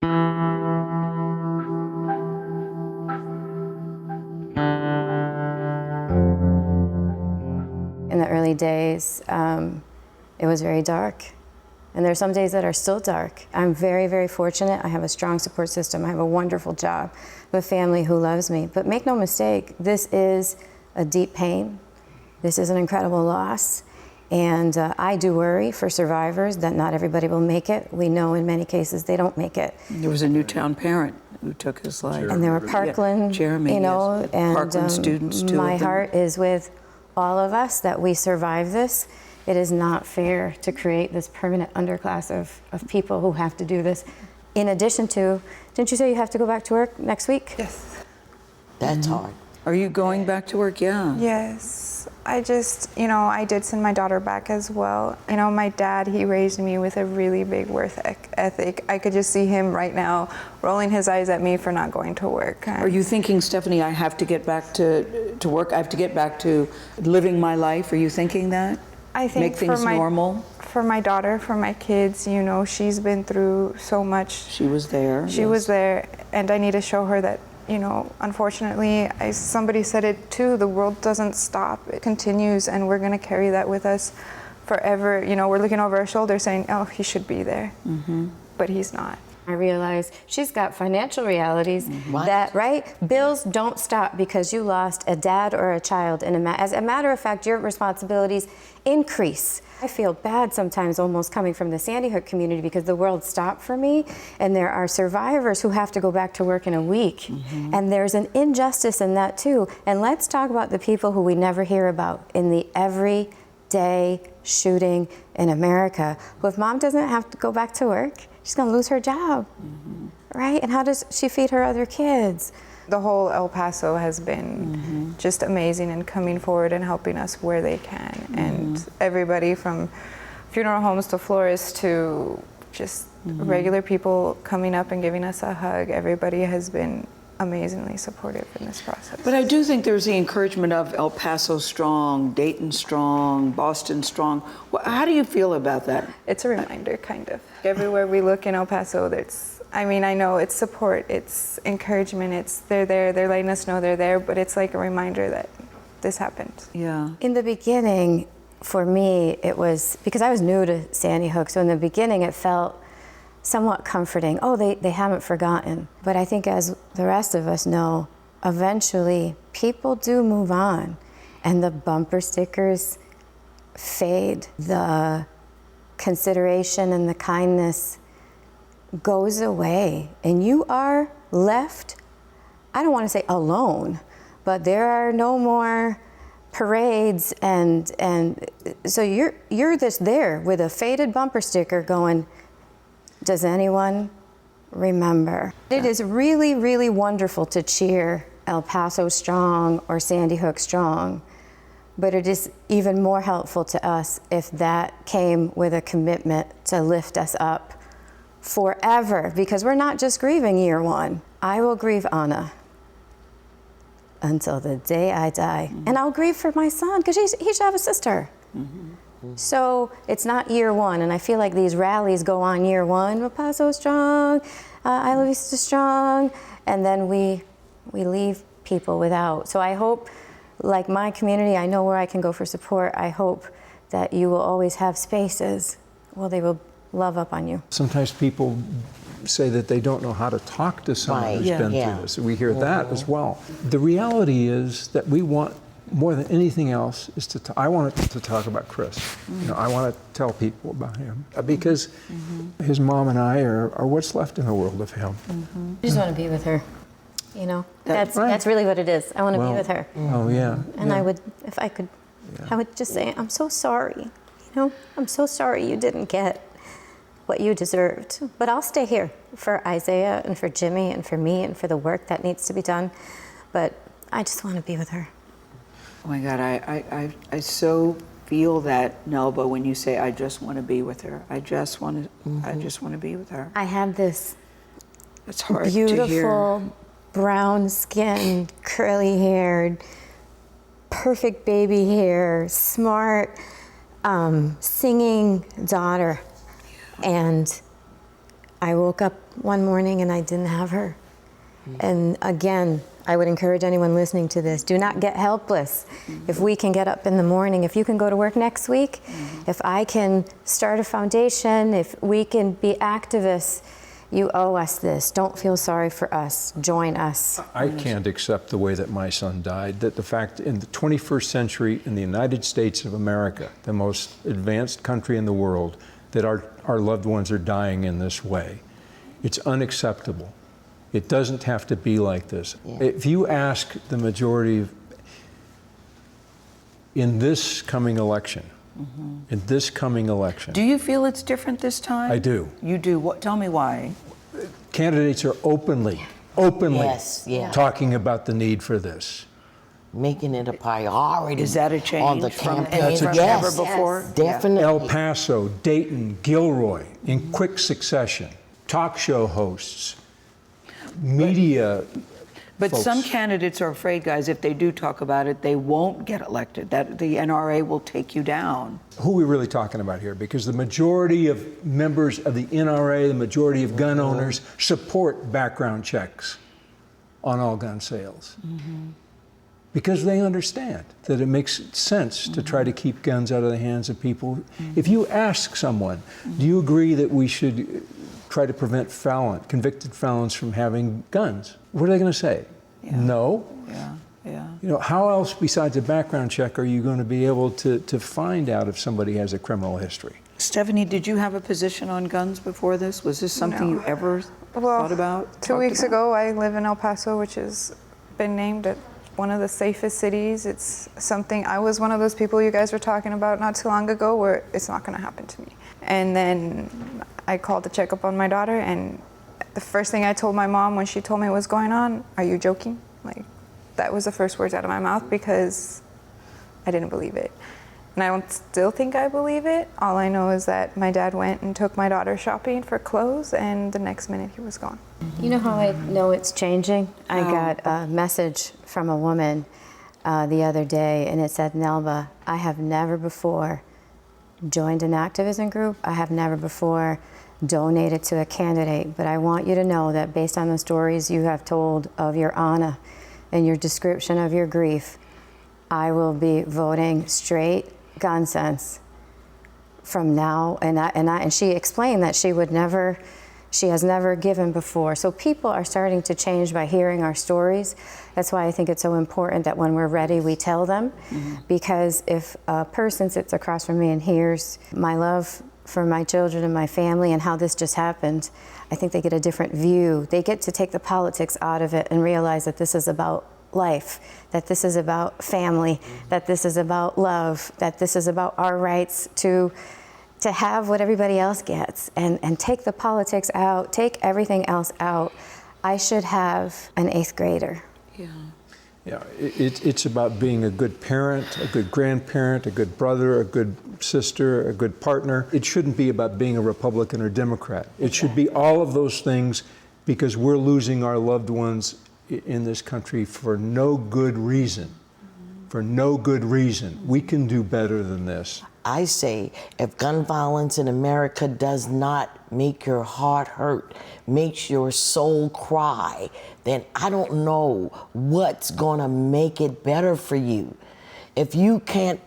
In the early days, it was very dark. And there are some days that are still dark. I'm very, very fortunate. I have a strong support system. I have a wonderful job, a family who loves me. But make no mistake, this is a deep pain. This is an incredible loss. And I do worry for survivors that not everybody will make it. We know in many cases they don't make it. There was a Newtown parent who took his life. And there were Parkland, Jeremy, you know, yes. and Parkland students too. My heart is with all of us that we survive this. It is not fair to create this permanent underclass of people who have to do this. In addition to, didn't you say you have to go back to work next week? Yes. That's hard. Are you going back to work? Yeah. Yes. I just, you know, I did send my daughter back as well. You know, my dad, he raised me with a really big work ethic. I could just see him right now rolling his eyes at me for not going to work. Are you thinking, Stephanie, I have to get back to work? I have to get back to living my life? Are you thinking that? I think make things normal? For my daughter, for my kids, you know, she's been through so much. She was there. She was there, and I need to show her that, you know, unfortunately, somebody said it too, the world doesn't stop, it continues, and we're gonna carry that with us forever. You know, we're looking over our shoulder saying, oh, he should be there, but he's not. I realize she's got financial realities that, right? Bills don't stop because you lost a dad or a child. As a matter of fact, your responsibilities increase. I feel bad sometimes almost coming from the Sandy Hook community because the world stopped for me, and there are survivors who have to go back to work in a week. And there's an injustice in that too. And let's talk about the people who we never hear about in the everyday shooting in America, who if mom doesn't have to go back to work, she's gonna lose her job, right? And how does she feed her other kids? The whole El Paso has been just amazing and coming forward and helping us where they can. And everybody from funeral homes to florists to just regular people coming up and giving us a hug, everybody has been amazingly supportive in this process. But I do think there's the encouragement of El Paso strong, Dayton strong, Boston strong. How do you feel about that? It's a reminder, kind of. Everywhere we look in El Paso, I mean, I know it's support, it's encouragement, they're there, they're letting us know they're there, but it's like a reminder that this happened. Yeah. In the beginning, for me, it was, because I was new to Sandy Hook, so in the beginning it felt somewhat comforting. Oh, they haven't forgotten. But I think as the rest of us know, eventually people do move on and the bumper stickers fade. The consideration and the kindness goes away and you are left, I don't want to say alone, but there are no more parades and so you're just there with a faded bumper sticker going, does anyone remember? It is really, really wonderful to cheer El Paso strong or Sandy Hook strong, but it is even more helpful to us if that came with a commitment to lift us up forever, because we're not just grieving year one. I will grieve Anna until the day I die. And I'll grieve for my son, because he should have a sister. So it's not year one, and I feel like these rallies go on year one, El Paso strong, Isla Vista strong, and then we leave people without. So I hope, like my community, I know where I can go for support. I hope that you will always have spaces where they will love up on you. Sometimes people say that they don't know how to talk to someone who's been through this. We hear that as well. The reality is that we want, more than anything else, is I want to talk about Chris. You know, I want to tell people about him because his mom and I are what's left in the world of him. I just want to be with her. You know, that's really what it is. I want to be with her. Oh yeah. And I would, if I could, I would just say, I'm so sorry. You know, I'm so sorry you didn't get what you deserved. But I'll stay here for Isaiah and for Jimmy and for me and for the work that needs to be done. But I just want to be with her. Oh my God, I so feel that, Nelba, when you say, I just want to be with her. I just want to be with her. I have this It's hard to hear. beautiful, brown-skinned, curly-haired, perfect baby hair, smart, singing daughter. And I woke up one morning and I didn't have her. And again, I would encourage anyone listening to this, do not get helpless. If we can get up in the morning, if you can go to work next week, if I can start a foundation, if we can be activists, you owe us this. Don't feel sorry for us. Join us. I can't accept the way that my son died, that the fact in the 21st century in the United States of America, the most advanced country in the world, that our loved ones are dying in this way. It's unacceptable. It doesn't have to be like this. Yeah. If you ask the majority in this coming election, Do you feel it's different this time? I do. You do? What? Tell me why. Candidates are openly talking about the need for this. Making it a priority. Is that a change on the from campaign? ever before? Yes, definitely. El Paso, Dayton, Gilroy, in quick succession. Talk show hosts, media. But folks. some candidates are afraid, guys, if they do talk about it, they won't get elected. That the NRA will take you down. Who are we really talking about here? Because the majority of members of the NRA, the majority of gun owners, support background checks on all gun sales. Because they understand that it makes sense to try to keep guns out of the hands of people. If you ask someone, do you agree that we should try to prevent convicted felons from having guns? What are they going to say? No. You know, how else besides a background check are you going to be able to find out if somebody has a criminal history? Stephanie, did you have a position on guns before this? Was this something you ever thought about? 2 weeks ago, I live in El Paso, which has been named one of the safest cities. It's something, I was one of those people you guys were talking about not too long ago where it's not going to happen to me. And then I called to check up on my daughter, and the first thing I told my mom when she told me what was going on, are you joking? Like, that was the first words out of my mouth because I didn't believe it. And I don't still think I believe it. All I know is that my dad went and took my daughter shopping for clothes, and the next minute he was gone. You know how I know it's changing? I got a message from a woman the other day, and it said, Nelba, I have never before joined an activism group. I have never before donated to a candidate, but I want you to know that based on the stories you have told of your Anna and your description of your grief, I will be voting straight gun sense from now. And she explained that she has never given before. So people are starting to change by hearing our stories. That's why I think it's so important that when we're ready, we tell them. Because if a person sits across from me and hears my love for my children and my family and how this just happened, I think they get a different view. They get to take the politics out of it and realize that this is about life, that this is about family, that this is about love, that this is about our rights to have what everybody else gets, and take the politics out, take everything else out. I should have an 8th grader. Yeah, it's about being a good parent, a good grandparent, a good brother, a good sister, a good partner. It shouldn't be about being a Republican or Democrat. It should be all of those things, because we're losing our loved ones in this country for no good reason. For no good reason. We can do better than this. I say, if gun violence in America does not make your heart hurt, makes your soul cry, then I don't know what's gonna make it better for you. If you can't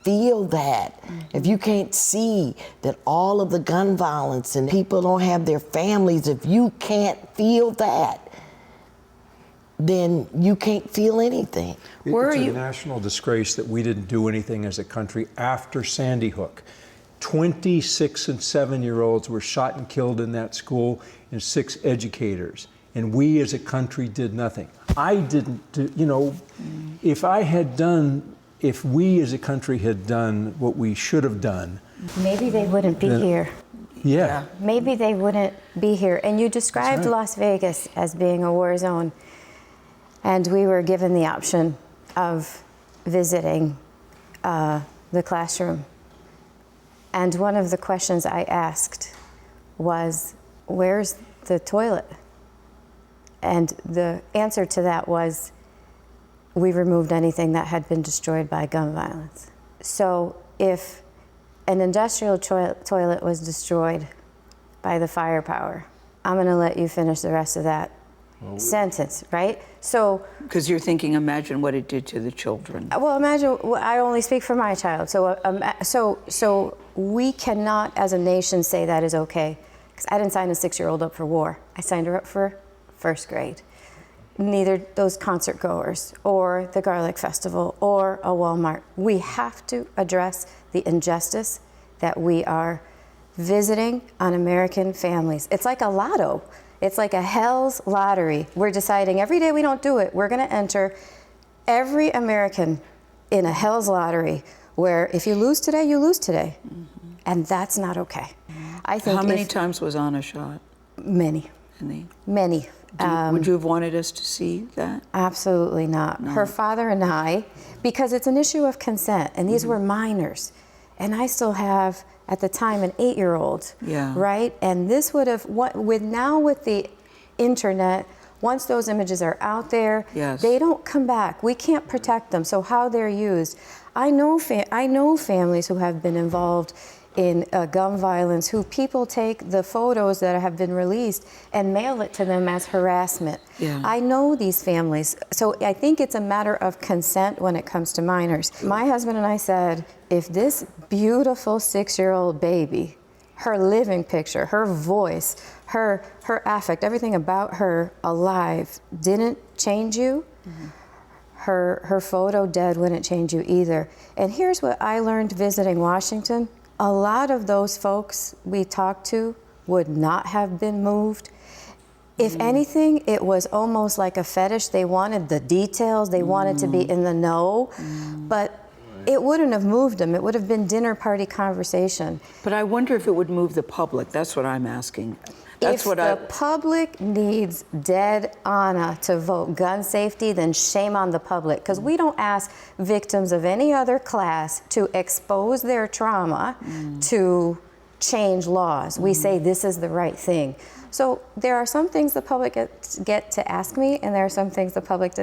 feel that, if you can't see that all of the gun violence and people don't have their families, if you can't feel that, then you can't feel anything. It's a national disgrace that we didn't do anything as a country after Sandy Hook. 26 and 7-year-olds were shot and killed in that school, and 6 educators. And we as a country did nothing. I didn't do, you know, if we as a country had done what we should have done. Maybe they wouldn't be here. Yeah. Maybe they wouldn't be here. And you described Las Vegas as being a war zone. And we were given the option of visiting the classroom. And one of the questions I asked was, where's the toilet? And the answer to that was, we removed anything that had been destroyed by gun violence. So if an industrial toilet was destroyed by the firepower. I'm going to let you finish the rest of that sentence, right? So, Because you're thinking, imagine what it did to the children. well, imagine, I only speak for my child. So we cannot, as a nation, say that is okay. Because I didn't sign a 6-year-old up for war. I signed her up for first grade. Neither those concert goers or the Garlic Festival or a Walmart. We have to address the injustice that we are visiting on American families. It's like a lotto. It's like a hell's lottery. We're deciding every day we don't do it, we're going to enter every American in a hell's lottery where if you lose today, you lose today. And that's not okay. I think How many times was Anna shot? Many. Many. Would you have wanted us to see that? Absolutely not. No. Her father and I, because it's an issue of consent, and these were minors. And I still have, at the time, an 8-year-old, Yeah. right? And this would have, with the internet, once those images are out there, Yes. they don't come back. We can't protect them. So how they're used. I know families who have been involved in gun violence, who people take the photos that have been released and mail it to them as harassment. Yeah. I know these families. So I think it's a matter of consent when it comes to minors. My husband and I said, if this beautiful 6-year-old baby, her living picture, her voice, her affect, everything about her alive didn't change you, her photo dead wouldn't change you either. And here's what I learned visiting Washington. A lot of those folks we talked to would not have been moved. If anything, it was almost like a fetish. They wanted the details, they wanted to be in the know, but it wouldn't have moved them. It would have been dinner party conversation. But I wonder if it would move the public. That's what I'm asking. That's If the public needs dead Anna to vote gun safety, then shame on the public. Because we don't ask victims of any other class to expose their trauma to change laws. We say this is the right thing. So there are some things the public get to ask me, and there are some things the public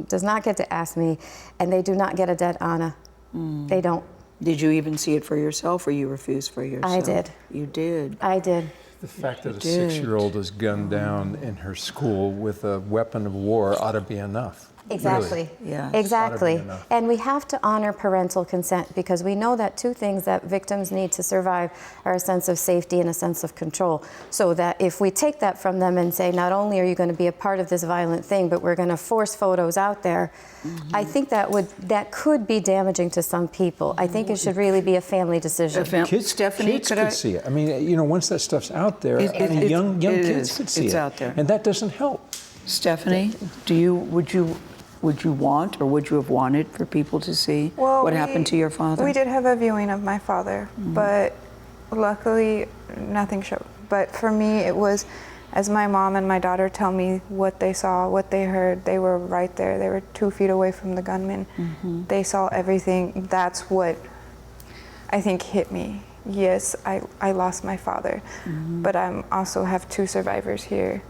does not get to ask me, and they do not get a dead Anna. They don't. Did you even see it for yourself, or you refused for yourself? I did. You did. I did. The fact that a did. 6-year-old is gunned down in her school with a weapon of war ought to be enough. Exactly. Really. Yeah. Exactly. Ought to be enough. And we have to honor parental consent because we know that two things that victims need to survive are a sense of safety and a sense of control. So that if we take that from them and say, not only are you going to be a part of this violent thing, but we're going to force photos out there, I think that could be damaging to some people. I think it should really be a family decision. Stephanie, kids could see it. I mean, once that stuff's out there, young kids could see it. It's out there. And that doesn't help. Stephanie, would you want, or would you have wanted for people to see what happened to your father? We did have a viewing of my father, but luckily nothing showed. But for me, it was, as my mom and my daughter tell me what they saw, what they heard, they were right there. They were 2 feet away from the gunman. They saw everything. That's what I think hit me. Yes, I lost my father, but I also have 2 survivors here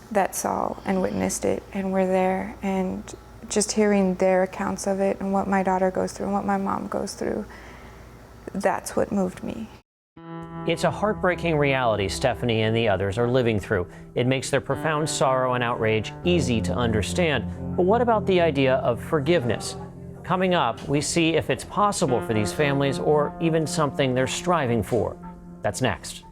that saw and witnessed it and were there, and just hearing their accounts of it and what my daughter goes through and what my mom goes through, that's what moved me. It's a heartbreaking reality Stephanie and the others are living through. It makes their profound sorrow and outrage easy to understand. But what about the idea of forgiveness? Coming up, we see if it's possible for these families or even something they're striving for. That's next.